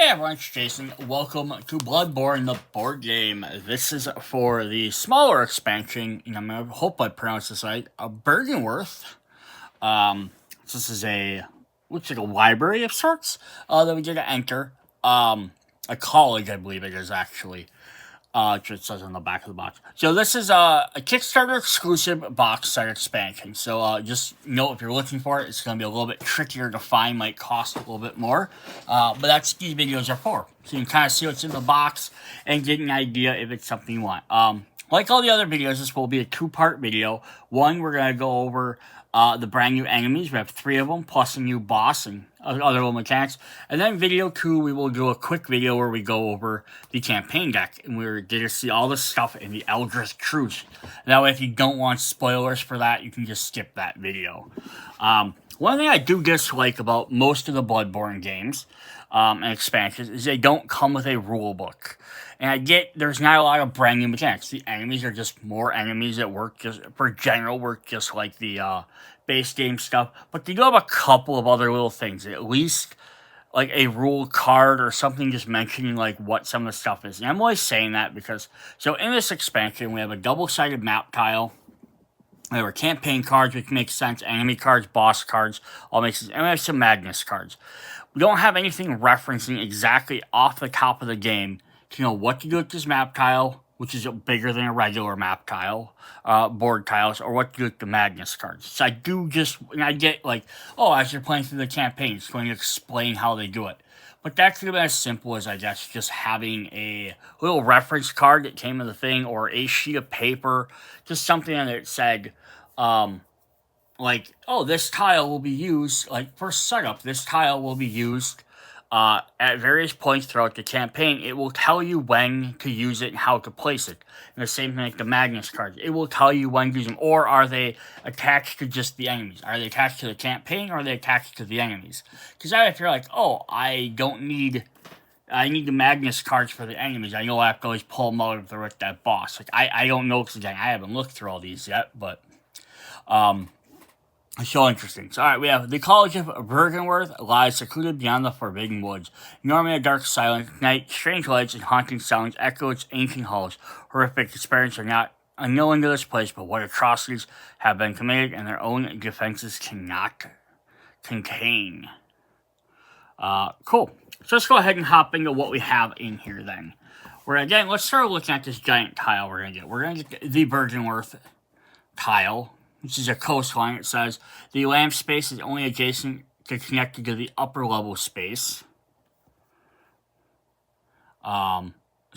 Hey everyone, it's Jason. Welcome to Bloodborne the Board Game. This is for the smaller expansion, and I hope I pronounced this right, Byrgenwerth. This is looks like a library of sorts that we get to enter. A college, I believe it is actually. It says on the back of the box. So this is a Kickstarter exclusive box set expansion. So just note if you're looking for it, it's going to be a little bit trickier to find, might cost a little bit more. But that's what these videos are for. So you can kind of see what's in the box and get an idea if it's something you want. Like all the other videos, this will be a two-part video. One, we're going to go over the brand new enemies. We have 3 of them, plus a new boss and other little mechanics. And then video 2, we will do a quick video where we go over the campaign deck. And we're going to see all the stuff in the Eldritch Cruise. That way, if you don't want spoilers for that, you can just skip that video. One thing I do dislike about most of the Bloodborne games and expansions is they don't come with a rule book. And I get there's not a lot of brand new mechanics. The enemies are just more enemies that work just like the base game stuff. But they do have a couple of other little things. At least like a rule card or something just mentioning like what some of the stuff is. And I'm always saying that because so in this expansion we have a double-sided map tile. There are campaign cards, which makes sense. Enemy cards, boss cards, all makes sense. And we have some madness cards. We don't have anything referencing exactly off the top of the game to know what to do with this map tile, which is bigger than a regular map tile, board tiles, or what to do with the madness cards. So I get like, oh, as you're playing through the campaign, it's going to explain how they do it. But that's going to be as simple as, I guess, just having a little reference card that came with the thing, or a sheet of paper, just something that said, like, oh, this tile will be used, like, for setup, this tile will be used at various points throughout the campaign. It will tell you when to use it and how to place it. And the same thing like the Magnus cards. It will tell you when to use them. Or are they attached to just the enemies? Are they attached to the campaign or are they attached to the enemies? Because if you're like, oh, I need the Magnus cards for the enemies, I know I have to always pull them out if they're with that boss. Like, I don't know, because again, I haven't looked through all these yet, but it's so interesting. So, alright, we have the College of Byrgenwerth lies secluded beyond the Forbidden Woods. Normally a dark, silent night, strange lights and haunting sounds echo its ancient halls. Horrific experiences are not unknown to this place, but what atrocities have been committed and their own defenses cannot contain. Cool. So let's go ahead and hop into what we have in here then. Again, let's start looking at this giant tile we're going to get. We're going to get the Byrgenwerth tile, which is a coastline. It says the lamp space is only adjacent to connected to the upper level space. So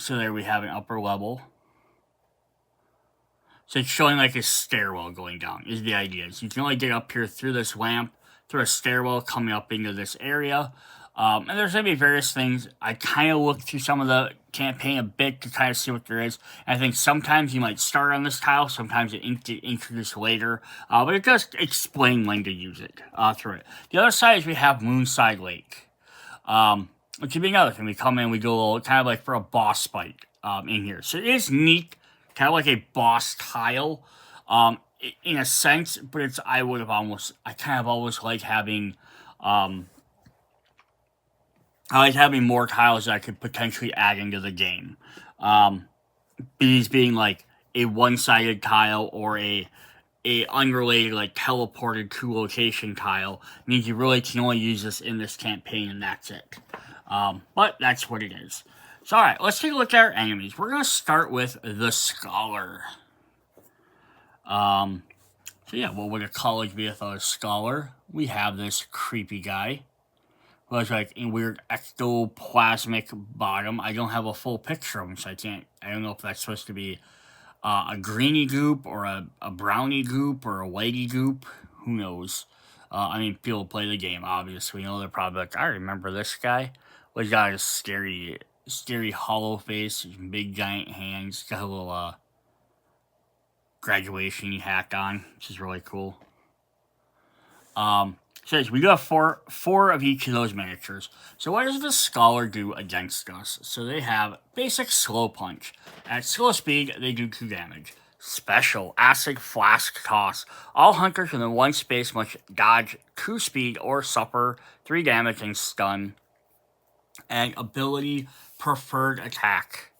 there we have an upper level. So it's showing like a stairwell going down is the idea. So you can only get up here through this lamp, through a stairwell coming up into this area. And there's going to be various things. I kind of looked through some of the campaign a bit to kind of see what there is. And I think sometimes you might start on this tile, sometimes it introduced later. But it does explain when to use it through it. The other side is we have Moonside Lake. Which would be another thing. We come in, we go a little, kind of like for a boss fight in here. So it is neat, kind of like a boss tile in a sense, but it's, I kind of always like having, more tiles that I could potentially add into the game. These being like a one-sided tile or a unrelated, like teleported to location tile means you really can only use this in this campaign and that's it. But that's what it is. So alright, let's take a look at our enemies. We're going to start with the Scholar. So yeah, what would a college be without a scholar? We have this creepy guy who has like a weird ectoplasmic bottom. I don't have a full picture of him, so I don't know if that's supposed to be a greeny goop or a brownie goop or a whitey goop. Who knows? I mean, people play the game, obviously. You know, they're probably like, I remember this guy. Well, he's got a scary hollow face, big giant hands, got a little graduation hat on, which is really cool. So we got four of each of those miniatures. So what does the Scholar do against us? So they have basic slow punch. At slow speed, they do 2 damage. Special acid flask toss. All hunters within 1 space must dodge 2 speed or suffer 3 damage and stun. And ability preferred attack.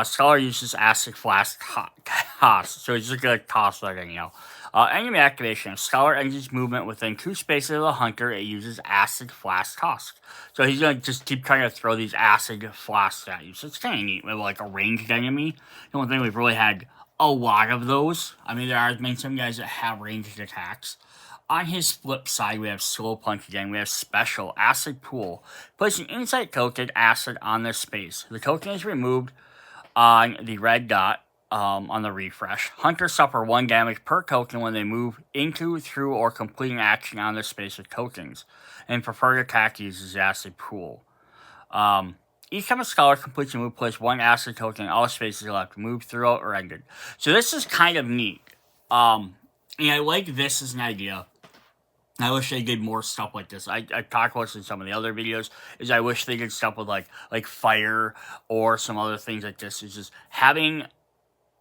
Scholar uses acid flask toss, so he's just gonna toss that anyhow. Enemy activation. If Scholar ends movement within 2 spaces of the hunter, it uses acid flask toss. So he's gonna just keep trying to throw these acid flasks at you. So it's kind of neat with like a ranged enemy. The only thing we've really had a lot of those. I mean, there have been some guys that have ranged attacks. On his flip side, we have Slow Punch again. We have Special Acid Pool. Place an insight token acid on this space. The token is removed on the red dot on the refresh. Hunters suffer 1 damage per token when they move into, through, or complete an action on this space with tokens. And preferred attack uses Acid Pool. Each time a Scholar completes a move, place 1 acid token in all spaces left, moved throughout or ended. So this is kind of neat. And I like this as an idea. I wish they did more stuff like this. I talked about this in some of the other videos. Is I wish they did stuff with like fire or some other things like this. Is just having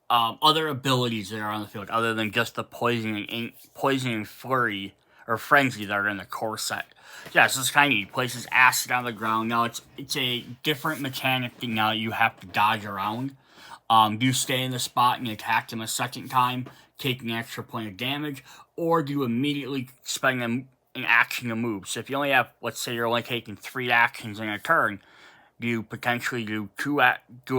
other abilities that are on the field other than just the poisoning flurry or frenzy that are in the core set. Yeah, so it's kind of neat. Places acid on the ground. Now it's a different mechanic thing now. You have to dodge around. Do you stay in the spot and attack him a second time, taking an extra point of damage, or do you immediately spend an action to move? So if you only have, let's say you're only taking 3 actions in a turn, do you potentially do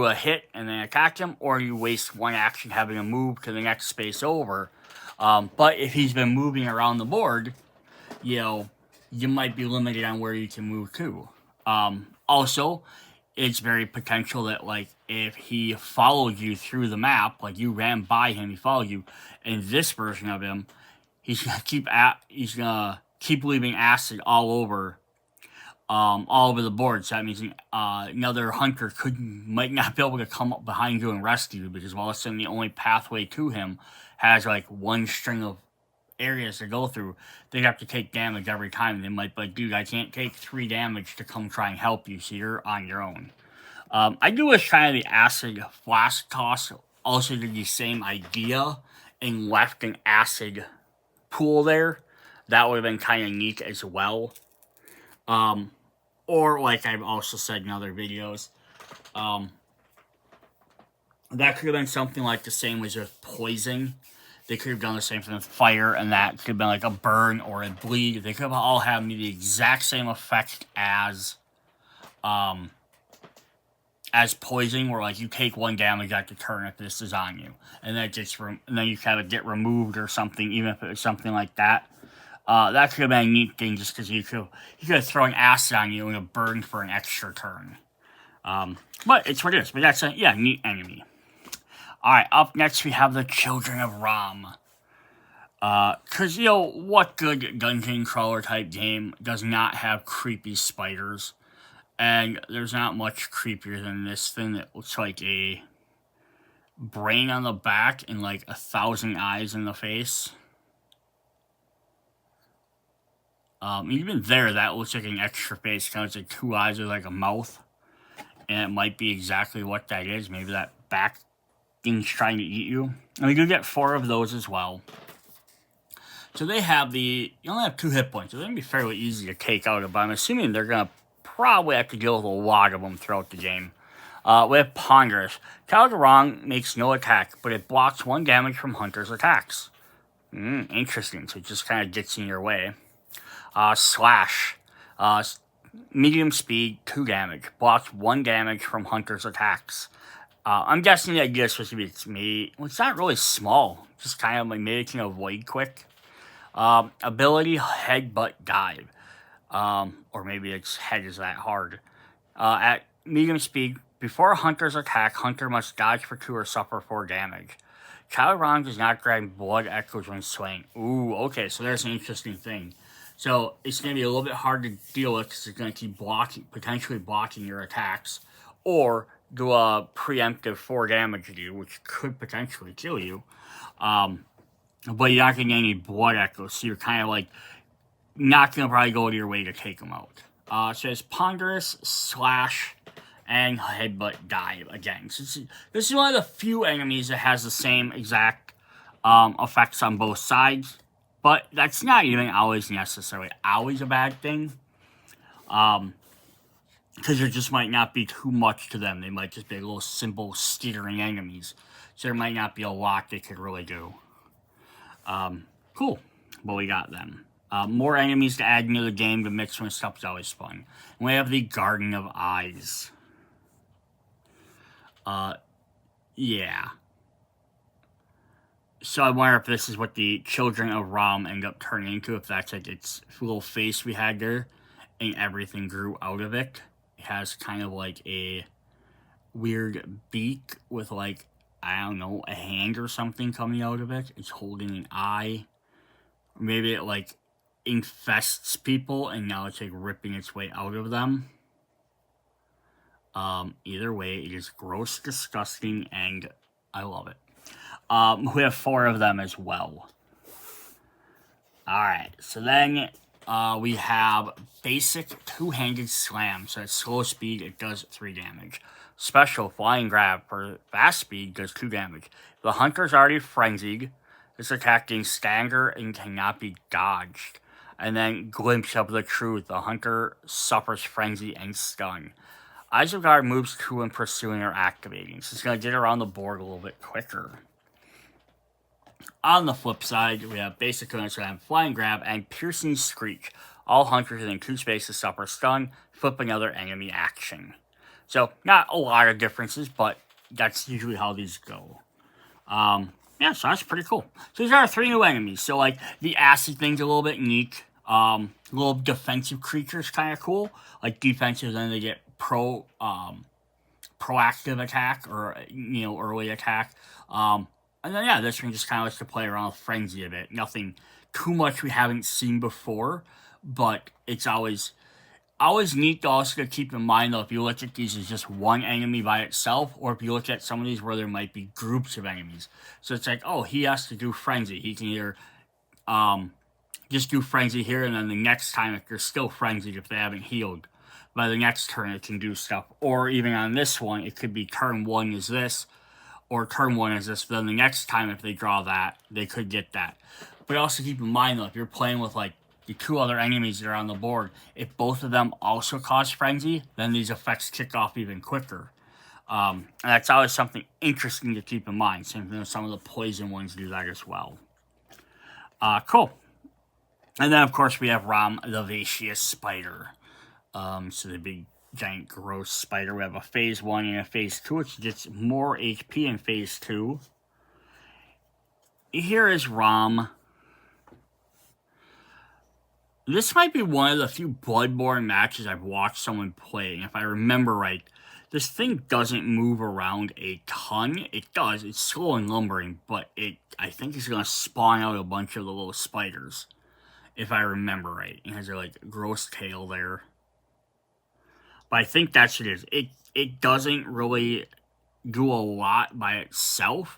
a hit and then attack him, or you waste 1 action having to move to the next space over? But if he's been moving around the board, you might be limited on where you can move to. Also, it's very potential that, like, if he followed you through the map, like you ran by him, he followed you, in this version of him, he's gonna keep leaving acid all over the board. So that means another hunter might not be able to come up behind you and rescue you, because all of a sudden the only pathway to him has like 1 string of areas to go through. They have to take damage every time. They might be like, dude, I can't take 3 damage to come try and help you, so you're on your own. I do wish kind of the acid flask toss also did the same idea and left an acid pool there. That would have been kind of neat as well. Or like I've also said in other videos, that could have been something like the same as with poison. They could have done the same thing with fire, and that could have been like a burn or a bleed. They could have all had the exact same effect as poison, where like you take 1 damage at the turn if this is on you, and then you kind of get removed or something, even if it was something like that. That could have been a neat thing, just because you could have thrown acid on you and a burn for an extra turn. But it's what it is. But that's a neat enemy. Alright, up next we have the Children of Ram. Cause what good dungeon crawler type game does not have creepy spiders? And there's not much creepier than this thing that looks like a brain on the back and like 1,000 eyes in the face. Even there, that looks like an extra face, kind of like 2 eyes with like a mouth. And it might be exactly what that is. Maybe that back thing's trying to eat you. And we do get 4 of those as well. So they have you only have 2 hit points. So they're going to be fairly easy to take out, but I'm assuming they're going to probably have to deal with a lot of them throughout the game. We have Ponderous. Calgarong makes no attack, but it blocks 1 damage from Hunter's attacks. Interesting. So it just kind of gets in your way. Slash. Medium speed, 2 damage. Blocks 1 damage from Hunter's attacks. I'm guessing the idea is supposed to be it's not really small. Just kind of like maybe it can avoid quick. Ability, Headbutt Dive. Or maybe its head is that hard. At medium speed, before a Hunter's attack, Hunter must dodge for 2 or suffer 4 damage. Calgarong does not grant blood echoes when swaying. Ooh, okay, so there's an interesting thing. So it's going to be a little bit hard to deal with because it's going to keep potentially blocking your attacks, or do a preemptive 4 damage to you, which could potentially kill you. But you're not getting any blood echoes, so you're kind of like not going to probably go to your way to take them out. So it's Ponderous, Slash, and Headbutt Dive again. So this is one of the few enemies that has the same exact effects on both sides. But that's not even always necessarily always a bad thing. because there just might not be too much to them. They might just be little simple steering enemies. So there might not be a lot they could really do. Cool. But we got them. More enemies to add into the game to mix with stuff is always fun. And we have the Garden of Eyes. Yeah. So I wonder if this is what the children of Ram end up turning into, if that's like its little face we had there, and everything grew out of it. It has kind of like a weird beak with like, I don't know, a hand or something coming out of it. It's holding an eye. Maybe it like infests people and now it's like ripping its way out of them. Either way, it is gross, disgusting, and I love it. We have 4 of them as well. Alright, so then we have basic 2-handed slam. So at slow speed, it does 3 damage. Special flying grab for fast speed does 2 damage. The hunter's already frenzied. This attack gains stagger and cannot be dodged. And then glimpse of the truth. The hunter suffers frenzy and stun. Eyes of Guard moves to when pursuing or activating. So it's going to get around the board a little bit quicker. On the flip side, we have basic slam, flying grab, and piercing screech. All hunters within 2 spaces suffer stun, flip another enemy action. So not a lot of differences, but that's usually how these go. Yeah, so that's pretty cool. So these are 3 new enemies. So like the acid thing's a little bit neat. Little defensive creatures kind of cool. Like defensive, then they get proactive attack or early attack. And then yeah, this one just kind of likes to play around with frenzy a bit. Nothing too much we haven't seen before, but it's always neat to also keep in mind though if you look at these as just one enemy by itself, or if you look at some of these where there might be groups of enemies. So it's like, oh, he has to do frenzy. He can either just do frenzy here, and then the next time if they're still frenzied, if they haven't healed, by the next turn it can do stuff. Or even on this one, it could be turn 1 is this, or turn 1 is this, then the next time if they draw that, they could get that. But also keep in mind though, if you're playing with like the 2 other enemies that are on the board, if both of them also cause frenzy, then these effects kick off even quicker. And that's always something interesting to keep in mind. Same thing with some of the poison ones do that as well. Cool. And then of course we have Ram the Vacious Spider. So the big giant gross spider. We have a phase 1 and a phase 2, which gets more HP in phase 2. Here is Ram. This might be one of the few Bloodborne matches I've watched someone play, and if I remember right, this thing doesn't move around a ton. It does, it's slow and lumbering, but I think it's going to spawn out a bunch of the little spiders, if I remember right. It has a like gross tail there. But I think that's what it is. It doesn't really do a lot by itself,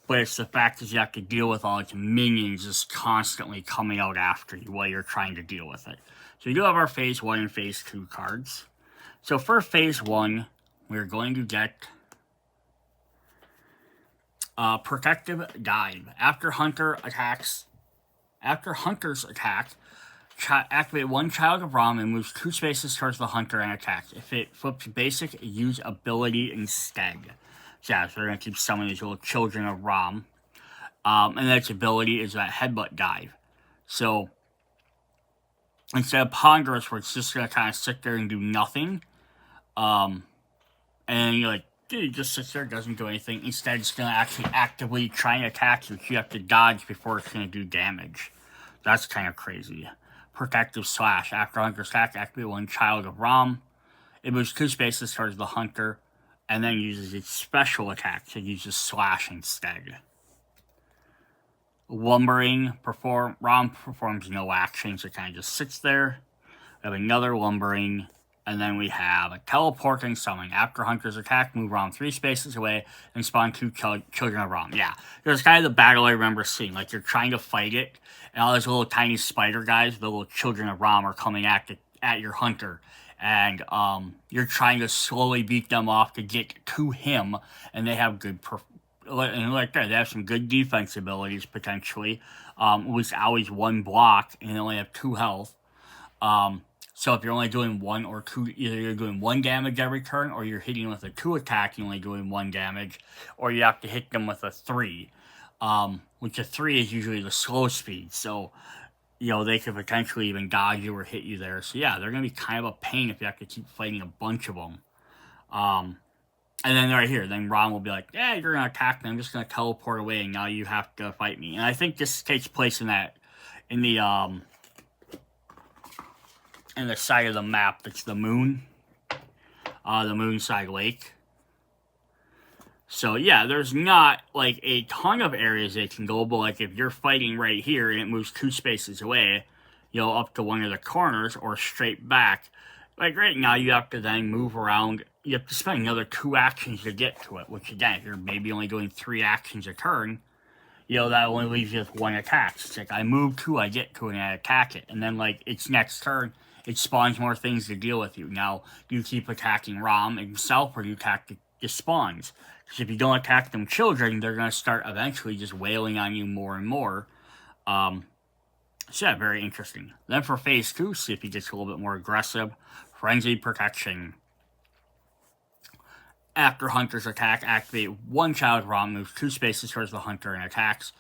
but it's the fact that you have to deal with all its minions just constantly coming out after you while you're trying to deal with it. So we do have our phase 1 and phase 2 cards. So for phase 1, we're going to get Protective Dive. After Hunter's attack, activate 1 Child of Ram and moves 2 spaces towards the hunter and attacks. If it flips basic, use ability instead. So yeah, so we're going to keep summoning these little children of Ram. And its ability is that Headbutt Dive. So instead of Ponderous, where it's just going to kind of sit there and do nothing, and you're like, dude, it just sits there, doesn't do anything. Instead, it's going to actually actively try and attack you. So you have to dodge before it's going to do damage. That's kind of crazy. Protective Slash. After Hunter's attack, activate 1 Child of Ram. It moves 2 spaces towards the hunter, and then uses its special attack. So it uses Slash instead. Lumbering. Ram performs no action, so it kind of just sits there. We have another Lumbering. And then we have a Teleport and Summon. After Hunter's attack, move Ram 3 spaces away and spawn 2 Children of Ram. Yeah, there's kind of the battle I remember seeing. Like, you're trying to fight it, and all those little tiny spider guys, the little Children of Ram, are coming at your Hunter. And you're trying to slowly beat them off to get to him, and they have good... and like that, they have some good defense abilities, potentially. It was always 1 block, and they only have 2 health. So if you're only doing 1 or 2, either you're doing 1 damage every turn, or you're hitting with a 2 attack, you're only doing 1 damage, or you have to hit them with a 3. Which a 3 is usually the slow speed, so, they could potentially even dodge you or hit you there. So yeah, they're going to be kind of a pain if you have to keep fighting a bunch of them. And then right here, then Ron will be like, yeah, you're going to attack me, I'm just going to teleport away, and now you have to fight me. And I think this takes place in the side of the map that's the moon. The Moonside Lake. So yeah, there's not like a ton of areas they can go, but like if you're fighting right here and it moves 2 spaces away, up to one of the corners or straight back, like right now you have to then move around. You have to spend another 2 actions to get to it, which again, if you're maybe only doing 3 actions a turn, that only leaves you with 1 attack. It's like I move 2, I get to it, and I attack it, and then like its next turn, it spawns more things to deal with you. Now, do you keep attacking Rom himself, or do you attack the spawns? Because if you don't attack them children, they're going to start eventually just wailing on you more and more. So yeah, very interesting. Then for phase 2, see if he gets a little bit more aggressive. Frenzied Protection. After Hunter's attack, activate 1 child Rom, moves 2 spaces towards the Hunter and attacks.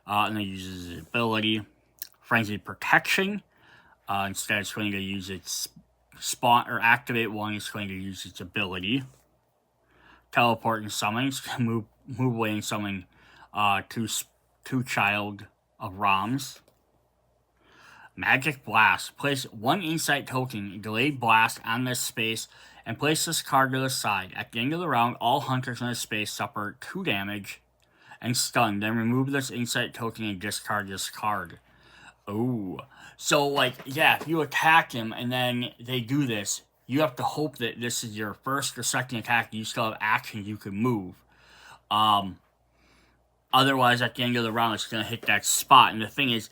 And then uses his ability. Frenzied Protection. Instead, it's going to use its spawn, or activate 1, it's going to use its ability. Teleport and summon, move away and summon 2 child of Roms. Magic Blast. Place 1 insight token, delayed blast, on this space, and place this card to the side. At the end of the round, all hunters in this space suffer 2 damage and stun. Then remove this insight token and discard this card. Oh. So, like, yeah, if you attack him and then they do this, you have to hope that this is your first or second attack. You still have actions you can move. Otherwise, at the end of the round, it's going to hit that spot. And the thing is,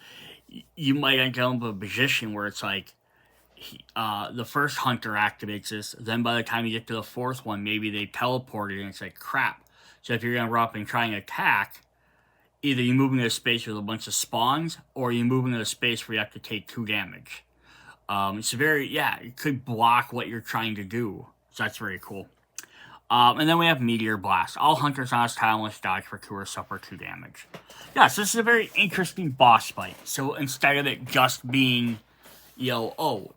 you might end up in a position where it's like, the first hunter activates this. Then by the time you get to the 4th one, maybe they teleported and it's like, crap. So if you're going to run up and try and attack, either you move into a space with a bunch of spawns, or you move into a space where you have to take 2 damage. It's it could block what you're trying to do. So that's very cool. And then we have Meteor Blast. All hunters on this tile must dodge for 2 or suffer 2 damage. Yes, this is a very interesting boss fight. So instead of it just being,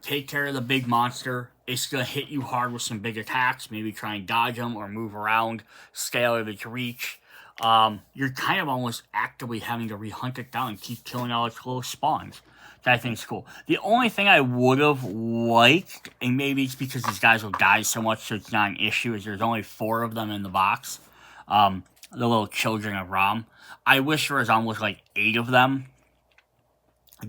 take care of the big monster, it's going to hit you hard with some big attacks, maybe try and dodge them or move around, stay out of its reach. You're kind of almost actively having to rehunt it down and keep killing all its little spawns. That I think is cool. The only thing I would have liked, and maybe it's because these guys will die so much so it's not an issue, is there's only 4 of them in the box. The little children of Rom. I wish there was almost like 8 of them.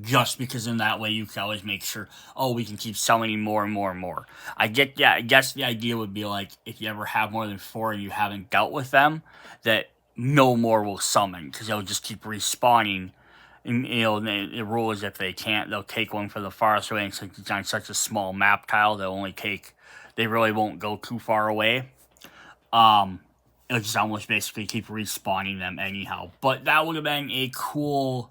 Just because in that way you can always make sure, we can keep summoning more and more and more. I guess the idea would be like, if you ever have more than 4 and you haven't dealt with them, that no more will summon, because they'll just keep respawning. And, the rule is if they can't, they'll take one for the farthest away, and since it's on such a small map tile, they really won't go too far away. It'll just almost basically keep respawning them anyhow. But that would have been a cool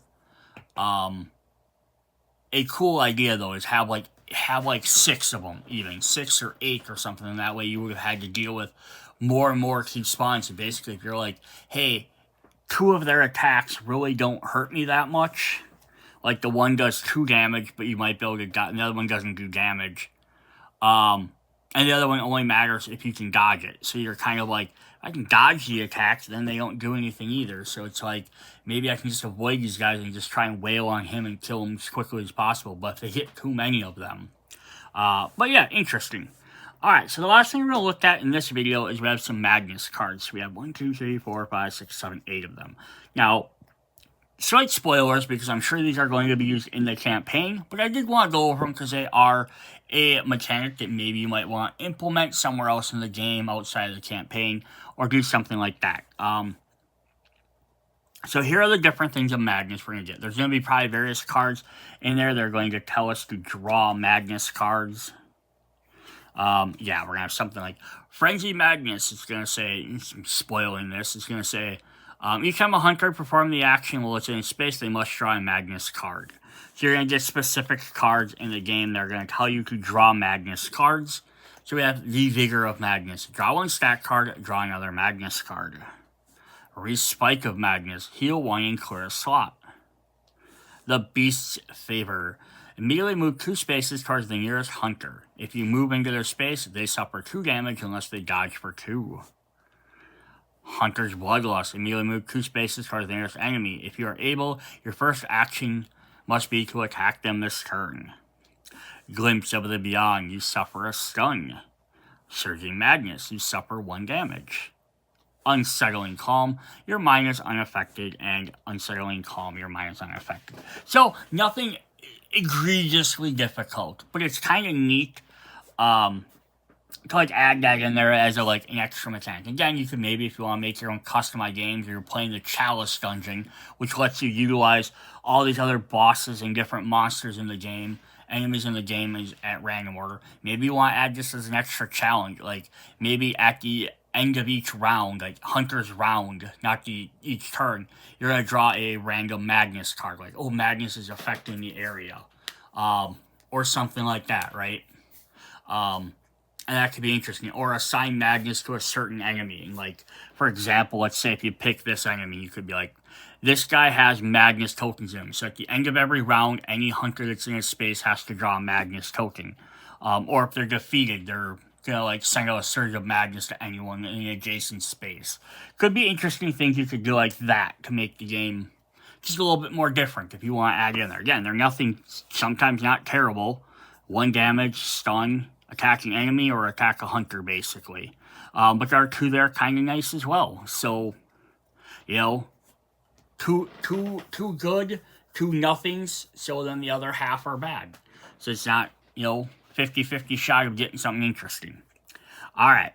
idea, though, is have like 6 of them, even 6 or 8 or something, and that way you would have had to deal with more and more keep spawning. So basically, if you're like, hey, 2 of their attacks really don't hurt me that much, like the one does 2 damage, but you might be able to and the other one doesn't do damage, and the other one only matters if you can dodge it. So you're kind of like, I can dodge the attacks, then they don't do anything either. So it's like, maybe I can just avoid these guys and just try and wail on him and kill him as quickly as possible. But if they hit too many of them. But yeah, interesting. Alright, so the last thing we're going to look at in this video is we have some Magnus cards. We have 1, 2, 3, 4, 5, 6, 7, 8 of them. Now, slight spoilers, because I'm sure these are going to be used in the campaign, but I did want to go over them because they are a mechanic that maybe you might want to implement somewhere else in the game outside of the campaign, or do something like that. So here are the different things of Magnus we're going to get. There's going to be probably various cards in there that are going to tell us to draw Magnus cards. We're going to have something like Frenzy Magnus. It's going to say, I'm spoiling this, it's going to say, Each time a hunter performs the action while it's in space, they must draw a Magnus card. So you're going to get specific cards in the game that are going to tell you to draw Magnus cards. So we have the Vigor of Magnus. Draw one stat card, draw another Magnus card. Respike of Magnus. Heal one and clear a slot. The Beast's Favor. Immediately move 2 spaces towards the nearest hunter. If you move into their space, they suffer 2 damage unless they dodge for 2. Hunter's Bloodlust. Immediately move 2 spaces towards the nearest enemy. If you are able, your first action must be to attack them this turn. Glimpse of the Beyond. You suffer a stun. Surging Madness. You suffer 1 damage. Unsettling Calm. Your mind is unaffected. And Unsettling Calm. Your mind is unaffected. So, nothing egregiously difficult. But it's kind of neat. To add that in there as an extra mechanic. Again, you could maybe, if you want to make your own customized games, or you're playing the Chalice Dungeon, which lets you utilize all these other bosses and different monsters in the game, enemies in the game at random order. Maybe you want to add this as an extra challenge, maybe at the end of each round, Hunter's round, not each turn, you're going to draw a random Magnus card, Magnus is affecting the area, or something like that, right? And that could be interesting. Or assign Magnus to a certain enemy. And for example, let's say if you pick this enemy, you could be this guy has Magnus tokens in him. So at the end of every round, any hunter that's in his space has to draw a Magnus token. Or if they're defeated, they're going to send out a surge of Magnus to anyone in an adjacent space. Could be interesting things you could do like that to make the game just a little bit more different if you want to add in there. Again, they're nothing, sometimes not terrible. 1 damage, stun, attacking enemy, or attack a hunter, basically. But there are 2 there kind of nice as well. So, 2 good, 2 nothings, so then the other half are bad. So it's not, 50-50 shot of getting something interesting. Alright.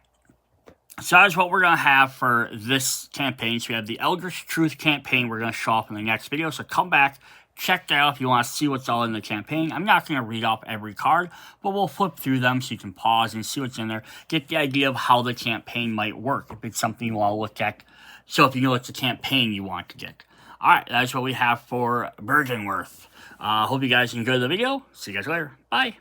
So that's what we're going to have for this campaign. So we have the Eldritch Truth campaign we're going to show off in the next video. So come back. Check that out if you want to see what's all in the campaign. I'm not going to read off every card, but we'll flip through them so you can pause and see what's in there. Get the idea of how the campaign might work, if it's something you want to look at. So if you know it's a campaign you want to get. Alright, that's what we have for Byrgenwerth. Hope you guys enjoyed the video. See you guys later. Bye.